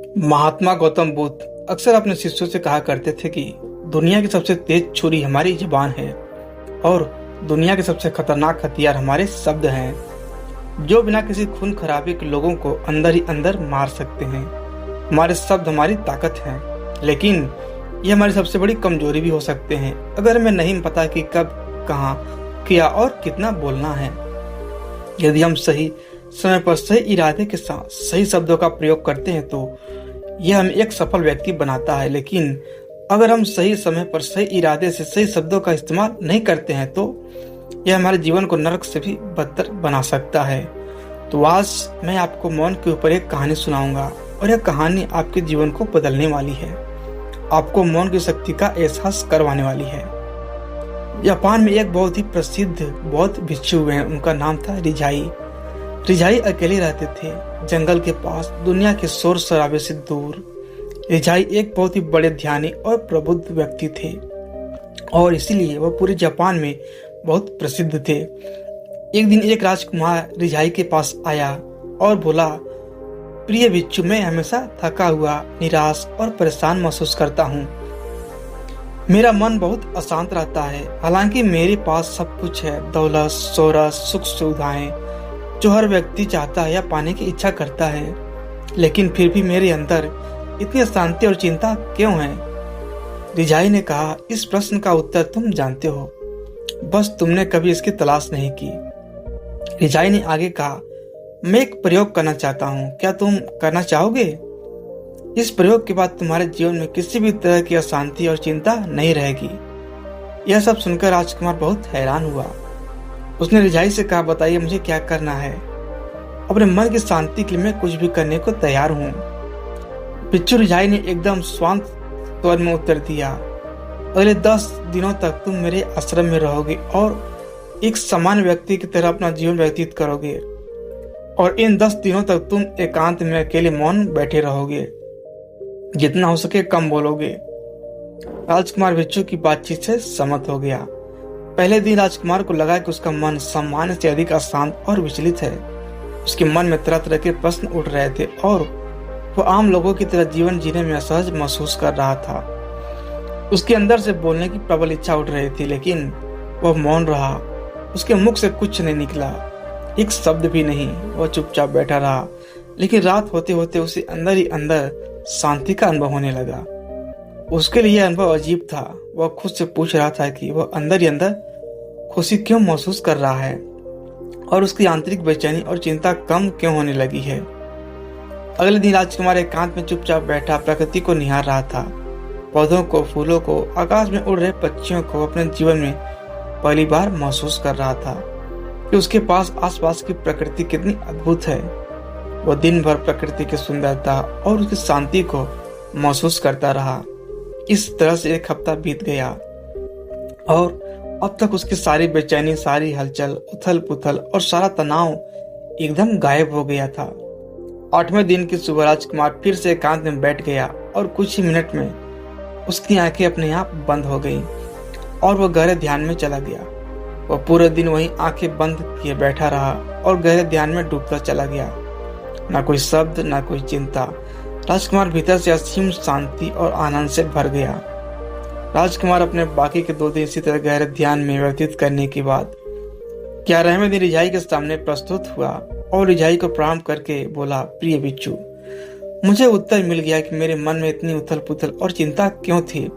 महात्मा गौतम बुद्ध अक्सर अपने शिष्यों से कहा करते थे कि दुनिया की सबसे तेज छुरी हमारी जुबान है और दुनिया के सबसे खतरनाक हथियार हमारे शब्द हैं, जो बिना किसी खून खराबे के लोगों को अंदर ही अंदर मार सकते हैं। हमारे शब्द हमारी ताकत है, लेकिन ये हमारी सबसे बड़ी कमजोरी भी हो सकते हैं अगर हमें नहीं पता कि कब, कहाँ, क्या और कितना बोलना है। यदि हम सही समय पर सही इरादे के साथ सही शब्दों का प्रयोग करते हैं तो यह हमें एक सफल व्यक्ति बनाता है, लेकिन अगर हम सही समय पर सही इरादे से सही शब्दों का इस्तेमाल नहीं करते हैं तो यह हमारे जीवन को नरक से भी बदतर बना सकता है। तो आज मैं आपको मौन के ऊपर एक कहानी सुनाऊंगा और यह कहानी आपके जीवन को बदलने वाली है, आपको मौन की शक्ति का एहसास करवाने वाली है। जापान में एक बहुत ही प्रसिद्ध बौद्ध भिक्षु हुए हैं, उनका नाम था रिजाई। रिजाई अकेले रहते थे, जंगल के पास, दुनिया के शोर शराबे से दूर। रिजाई एक बहुत ही बड़े ध्यानी और प्रबुद्ध व्यक्ति थे और इसीलिए वह पूरे जापान में बहुत प्रसिद्ध थे। एक दिन एक राजकुमार रिजाई के पास आया और बोला, प्रिय भिक्षु, मैं हमेशा थका हुआ, निराश और परेशान महसूस करता हूँ। मेरा मन बहुत अशांत रहता है, हालांकि मेरे पास सब कुछ है, दौलत, शोहरत, सुख सुविधाएं जो हर व्यक्ति चाहता है या पाने की इच्छा करता है, लेकिन फिर भी मेरे अंदर इतनी शांति और चिंता क्यों है? रिजाई ने कहा, इस प्रश्न का उत्तर तुम जानते हो, बस तुमने कभी इसकी तलाश नहीं की। रिजाई ने आगे कहा, मैं एक प्रयोग करना चाहता हूँ, क्या तुम करना चाहोगे? इस प्रयोग के बाद तुम्हारे जीवन में किसी भी तरह की अशांति और चिंता नहीं रहेगी। यह सब सुनकर राजकुमार बहुत हैरान हुआ। उसने रिजाई से कहा, बताइए मुझे क्या करना है? अपने मन की शांति के लिए मैं कुछ भी करने को तैयार हूँ। भिक्षु रिजाई ने एकदम शांत स्वर में उत्तर दिया, अगले 10 दिनों तक तुम मेरे आश्रम में रहोगे और एक सामान्य व्यक्ति की तरह अपना जीवन व्यतीत करोगे और इन 10 दिनों तक तुम एकांत में अकेले मौन बैठे रहोगे, जितना हो सके कम बोलोगे। राजकुमार भिक्षु की बातचीत से सहमत हो गया। पहले दिन राजकुमार को लगा कि उसका मन सामान्य से अधिक अशांत और विचलित है। उसके मन में तरह तरह के प्रश्न उठ रहे थे और वह आम लोगों की तरह जीवन जीने में असहज महसूस कर रहा था। उसके अंदर से बोलने की प्रबल इच्छा उठ रही थी, लेकिन वह मौन रहा। उसके मुख से कुछ नहीं निकला, एक शब्द भी नहीं। वह चुपचाप बैठा रहा, लेकिन रात होते होते उसे अंदर ही अंदर शांति का अनुभव होने लगा। उसके लिए यह अनुभव अजीब था। वह खुद से पूछ रहा था कि वह अंदर ही अंदर खुशी क्यों महसूस कर रहा है और उसकी आंतरिक बेचैनी और चिंता कम क्यों होने लगी है। अगले दिन राजकुमार एकांत में चुपचाप बैठा प्रकृति को निहार रहा था, पौधों को, फूलों को, आकाश में उड़ रहे पक्षियों को अपने जीवन में पहली बार महसूस कर रहा था कि उसके पास आसपास की प्रकृति कितनी अद्भुत है। वह दिन भर प्रकृति की सुंदरता और उसकी शांति को महसूस करता रहा। इस तरह से एक हफ्ता बीत गया और अब तक उसकी सारी बेचैनी, सारी हलचल, उथल पुथल और सारा तनाव एकदम गायब हो गया था। 8वें दिन की सुबह राजकुमार फिर से एकांत में बैठ गया और कुछ ही मिनट में उसकी आंखें अपने आप बंद हो गईं और वह गहरे ध्यान में चला गया। वह पूरे दिन वहीं आंखें बंद किए बैठा रहा और गहरे ध्यान में डूबता चला गया। ना कोई शब्द, ना कोई चिंता। राजकुमार भीतर से असीम शांति और आनंद से भर गया। राजकुमार अपने बाकी के 2 दिन इसी तरह गहरे ध्यान में व्यतीत करने के बाद 11वें दिन रिजाई के सामने प्रस्तुत हुआ और रिजाई को प्रणाम करके बोला, प्रिय भिक्षु, मुझे उत्तर मिल गया कि मेरे मन में इतनी उथल पुथल और चिंता क्यों थी।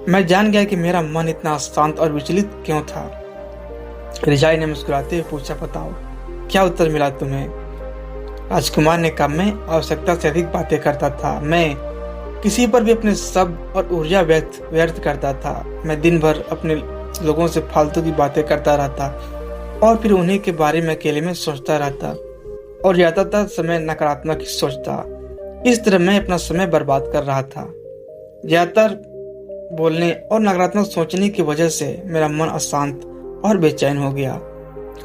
मैं जान गया कि मेरा मन इतना शांत और विचलित क्यों था। रिजाई ने मुस्कुराते हुए पूछा, बताओ क्या उत्तर मिला तुम्हें? राजकुमार ने कहा, मैं आवश्यकता से अधिक बातें करता था, मैं किसी पर भी अपने शब्द और ऊर्जा व्यर्थ करता था। मैं दिन भर अपने लोगों से फालतू की बातें करता रहता और फिर उन्हीं के बारे में अकेले में सोचता रहता और ज्यादातर समय नकारात्मक ही सोचता। इस तरह मैं अपना समय बर्बाद कर रहा था। ज्यादातर बोलने और नकारात्मक सोचने की वजह से मेरा मन अशांत और बेचैन हो गया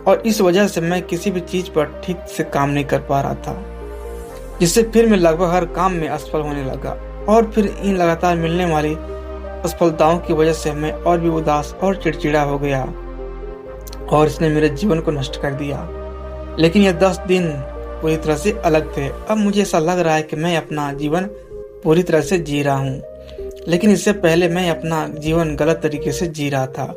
और इस वजह से मैं किसी भी चीज पर ठीक से काम नहीं कर पा रहा था, जिससे फिर मैं लगभग हर काम में असफल होने लगा और फिर इन लगातार मिलने वाली असफलताओं की वजह से मैं और भी उदास और चिड़चिड़ा हो गया और इसने मेरे जीवन को नष्ट कर दिया। लेकिन यह 10 दिन पूरी तरह से अलग थे। अब मुझे ऐसा लग रहा है कि मैं अपना जीवन पूरी तरह से जी रहा हूँ, लेकिन इससे पहले मैं अपना जीवन गलत तरीके से जी रहा था।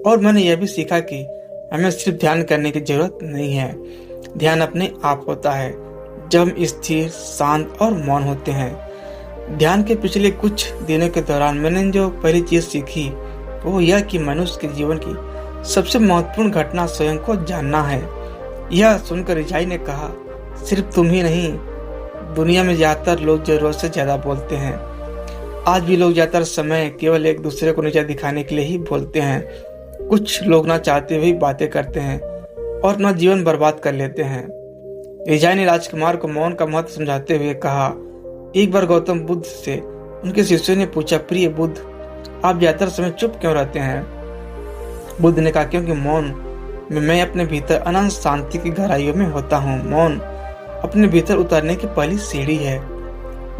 और मैंने यह भी सीखा कि हमें सिर्फ ध्यान करने की जरूरत नहीं है, ध्यान अपने आप होता है जब हम स्थिर, शांत और मौन होते हैं। ध्यान के पिछले कुछ दिनों के दौरान मैंने जो पहली चीज सीखी वो यह कि मनुष्य के जीवन की सबसे महत्वपूर्ण घटना स्वयं को जानना है। यह सुनकर रिचाई ने कहा, सिर्फ तुम ही नहीं, दुनिया में ज्यादातर लोग जरूरत से ज्यादा बोलते हैं। आज भी लोग ज्यादातर समय केवल एक दूसरे को नीचा दिखाने के लिए ही बोलते हैं। कुछ लोग ना चाहते हुए बातें करते हैं और अपना जीवन बर्बाद कर लेते हैं। रिचाई ने राजकुमार को मौन का महत्व समझाते हुए कहा, एक बार गौतम बुद्ध से उनके शिष्यों ने पूछा, प्रिय बुद्ध, आप ज्यादातर समय चुप क्यों रहते हैं? बुद्ध ने कहा, क्योंकि मौन में मैं अपने भीतर अनंत शांति की गहराइयों में होता हूँ। मौन अपने भीतर उतरने की पहली सीढ़ी है।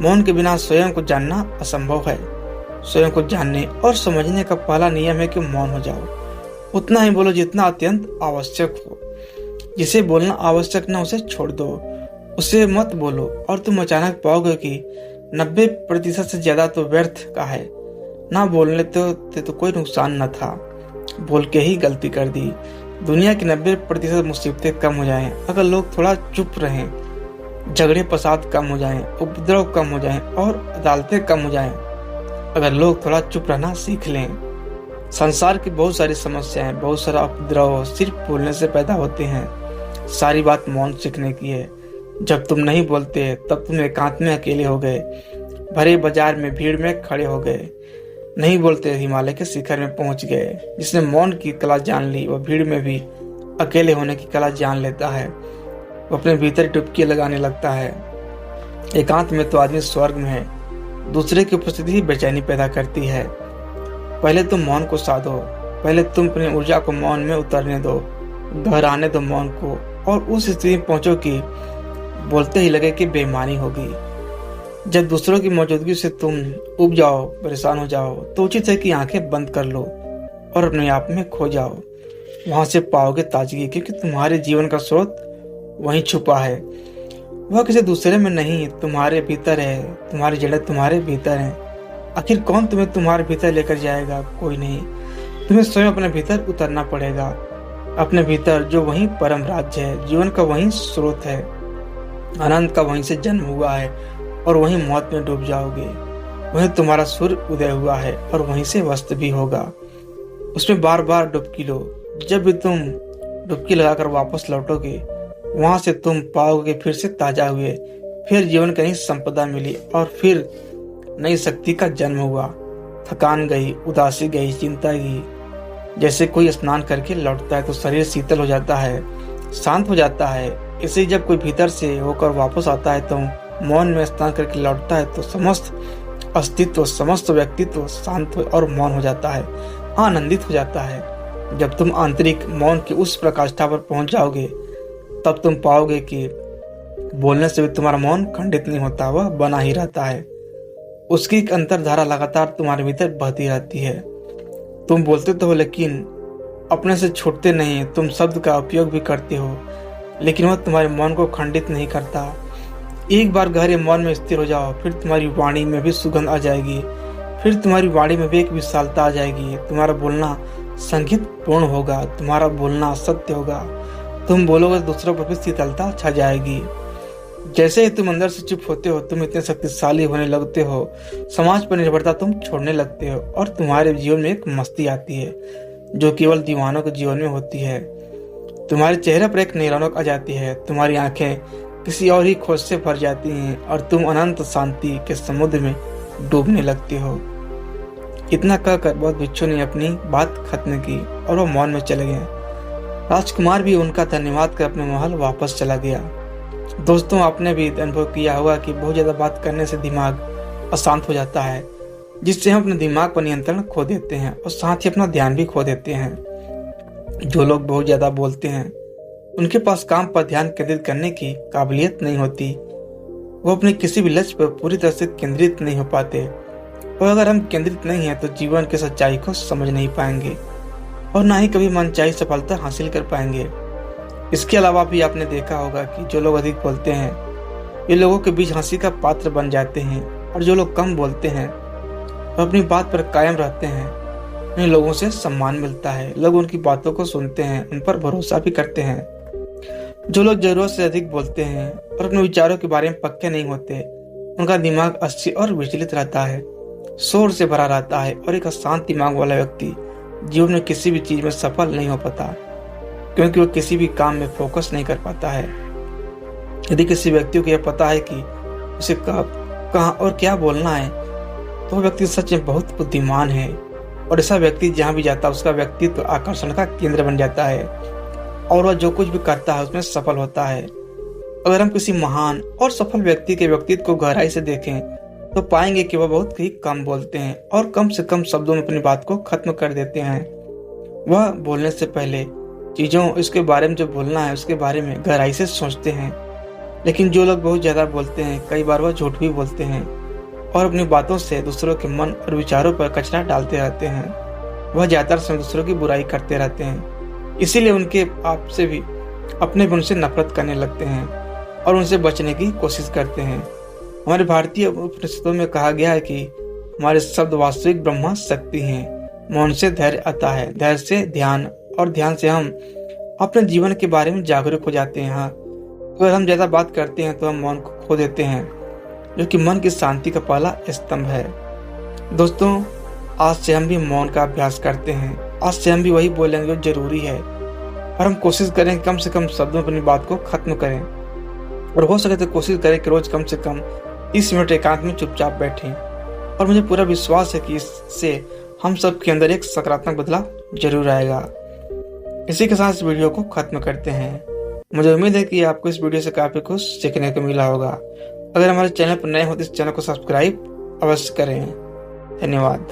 मौन के बिना स्वयं को जानना असंभव है। स्वयं को जानने और समझने का पहला नियम है कि मौन हो जाओ। उतना ही बोलो जितना अत्यंत आवश्यक हो। जिसे बोलना आवश्यक न उसे छोड़ दो, उसे मत बोलो और तुम अचानक पाओगे कि 90% से ज्यादा तो व्यर्थ का है। ना बोलने तो कोई नुकसान न था, बोल के ही गलती कर दी। दुनिया की 90% मुसीबतें कम हो जाएं अगर लोग थोड़ा चुप रहें, झगड़े फसाद कम हो जाएं, उपद्रव कम हो जाएं और अदालतें कम हो जाएं अगर लोग थोड़ा चुप रहना सीख लें। संसार की बहुत सारी समस्याएं, बहुत सारा उपद्रव सिर्फ बोलने से पैदा होते हैं। सारी बात मौन सीखने की है। जब तुम नहीं बोलते तब तुम एकांत में अकेले हो गए, भरे बाजार में भीड़ में खड़े हो गए। नहीं बोलते हिमालय के शिखर में पहुंच गए। जिसने मौन की कला जान ली वह भीड़ में भी अकेले होने की कला जान लेता है। वो अपने भीतर डुबकी लगाने लगता है। एकांत में तो आदमी स्वर्ग में है। दूसरे की उपस्थिति ही बेचैनी पैदा करती है। पहले तुम मौन को साधो। पहले तुम अपनी ऊर्जा को मौन में उतरने दो, गहराने दो मौन को, और उस स्थिति में पहुंचो कि बोलते ही लगे कि बेईमानी होगी। जब दूसरों की मौजूदगी से तुम उब जाओ, परेशान हो जाओ, तो उचित है कि आंखें बंद कर लो और अपने आप में खो जाओ। वहां से पाओगे ताजगी, क्योंकि तुम्हारे जीवन का स्रोत वहीं छुपा है। वह किसी दूसरे में नहीं, तुम्हारे भीतर है। तुम्हारी जड़ें तुम्हारे भीतर हैं। आखिर कौन तुम्हें तुम्हारे भीतर लेकर जाएगा? कोई नहीं। तुम्हें स्वयं अपने भीतर उतरना पड़ेगा, अपने भीतर, जो वहीं परम राज्य है, जीवन का वहीं स्रोत है, आनंद का वहीं से जन्म हुआ है, और वहीं मौत में डूब जाओगे। वहीं तुम्हारा सूर्य उदय हुआ है और वहीं से वस्त भी होगा। उसमें बार बार डुबकी लो। जब भी तुम डुबकी लगाकर वापस लौटोगे, वहां से तुम पाओगे फिर से ताजा हुए, फिर जीवन की नई संपदा मिली और फिर नई शक्ति का जन्म हुआ। थकान गई, उदासी गई, चिंता गई। जैसे कोई स्नान करके लौटता है तो शरीर शीतल हो जाता है, शांत हो जाता है। इसे जब कोई भीतर से होकर वापस आता है तो मौन में स्नान करके लौटता है तो समस्त अस्तित्व, समस्त व्यक्तित्व शांत और मौन हो जाता है, आनंदित हो जाता है। जब तुम आंतरिक मौन की उस प्रकाष्ठा पर पहुंच जाओगे तब तुम पाओगे कि बोलने से भी तुम्हारा मौन खंडित नहीं होता, वह बना ही रहता है। उसकी एक अंतरधारा लगातार तुम्हारे भीतर बहती रहती है। तुम बोलते तो हो लेकिन अपने से छूटते नहीं। तुम शब्द का उपयोग भी करते हो लेकिन वह तुम्हारे मौन को खंडित नहीं करता। एक बार गहरे मौन में स्थिर हो जाओ, फिर तुम्हारी वाणी में भी सुगंध आ जाएगी, फिर तुम्हारी वाणी में भी एक विशालता आ जाएगी। तुम्हारा बोलना संगीत पूर्ण होगा, तुम्हारा बोलना सत्य होगा। तुम बोलोगे तो दूसरों पर भी शीतलता छा जाएगी। जैसे ही तुम अंदर से चुप होते हो, तुम इतने शक्तिशाली होने लगते हो। समाज पर निर्भरता तुम छोड़ने लगते हो और तुम्हारे जीवन में एक मस्ती आती है जो केवल दीवानों के जीवन में होती है। तुम्हारे चेहरे पर एक नई रौनक आ जाती है। तुम्हारी आंखें किसी और ही खोज से भर जाती हैं और तुम अनंत शांति के समुद्र में डूबने लगते हो। इतना कहकर बौद्ध भिक्षु ने अपनी बात खत्म की और वो मौन में चले गए। राजकुमार भी उनका धन्यवाद कर अपने महल वापस चला गया। दोस्तों, आपने भी अनुभव किया होगा कि बहुत ज्यादा बात करने से दिमाग अशांत हो जाता है, जिससे हम अपने दिमाग पर नियंत्रण खो देते हैं और साथ ही अपना ध्यान भी खो देते हैं। जो लोग बहुत ज्यादा बोलते हैं उनके पास काम पर ध्यान केंद्रित करने की काबिलियत नहीं होती। वो अपने किसी भी लक्ष्य पर पूरी तरह से केंद्रित नहीं हो पाते, और अगर हम केंद्रित नहीं हैं तो जीवन की सच्चाई को समझ नहीं पाएंगे और ना ही कभी मनचाही सफलता हासिल कर पाएंगे। इसके अलावा भी आपने देखा होगा कि जो लोग अधिक बोलते हैं ये लोगों के बीच हंसी का पात्र बन जाते हैं, और जो लोग कम बोलते हैं और अपनी बात पर कायम रहते हैं उन्हें लोगों से सम्मान मिलता है। लोग उनकी बातों को सुनते हैं, उन पर भरोसा भी करते हैं। जो लोग जरूरत से अधिक बोलते हैं और अपने विचारों के बारे में पक्के नहीं होते, उनका दिमाग अस्थिर और विचलित रहता है, शोर से भरा रहता है, और एक अशांत दिमाग वाला व्यक्ति जीवन में किसी भी चीज में सफल नहीं हो पाता, क्योंकि वो किसी भी काम में फोकस नहीं कर पाता है। यदि किसी व्यक्ति को यह पता है कि उसे कब, कहाँ और क्या बोलना है, तो वो व्यक्ति सच में बहुत बुद्धिमान है, और ऐसा व्यक्ति जहाँ भी जाता है उसका व्यक्तित्व आकर्षण का केंद्र बन जाता है, और वह जो कुछ भी करता है उसमें सफल होता है। अगर हम किसी महान और सफल व्यक्ति के व्यक्तित्व को गहराई से देखें तो पाएंगे कि वह बहुत ही कम बोलते हैं और कम से कम शब्दों में अपनी बात को खत्म कर देते हैं। वह बोलने से पहले चीजों इसके बारे में जो बोलना है उसके बारे में गहराई से सोचते हैं। लेकिन जो लोग बहुत ज्यादा बोलते हैं कई बार वह झूठ भी बोलते हैं और अपनी बातों से दूसरों के मन और विचारों पर कचरा डालते रहते हैं। वह ज्यादातर समय दूसरों की बुराई करते रहते हैं, इसीलिए उनके आप से भी अपने भी उनसे नफरत करने लगते हैं और उनसे बचने की कोशिश करते हैं। हमारे भारतीय उपनिषदों में कहा गया है कि हमारे शब्द वास्तविक ब्रह्मा शक्ति हैं। मौन से धैर्य आता है, धैर्य से ध्यान, और ध्यान से हम अपने जीवन के बारे में जागरूक हो जाते हैं। अगर हम ज्यादा बात करते हैं तो हम मौन को खो देते हैं, जो कि मन की शांति का पहला स्तंभ है। दोस्तों, आज से हम भी मौन का अभ्यास करते हैं। आज से हम भी वही बोलेंगे जो जरूरी है, और हम कोशिश करें कम से कम शब्दों में अपनी बात को खत्म करें, और हो सके तो कोशिश करें कि रोज कम से कम 30 मिनट एकांत में चुपचाप बैठें। और मुझे पूरा विश्वास है कि इससे हम सब के अंदर एक सकारात्मक बदलाव जरूर आएगा। इसी के साथ इस वीडियो को खत्म करते हैं। मुझे उम्मीद है कि आपको इस वीडियो से काफी कुछ सीखने को मिला होगा। अगर हमारे चैनल पर नए हो तो इस चैनल को सब्सक्राइब अवश्य करें। धन्यवाद।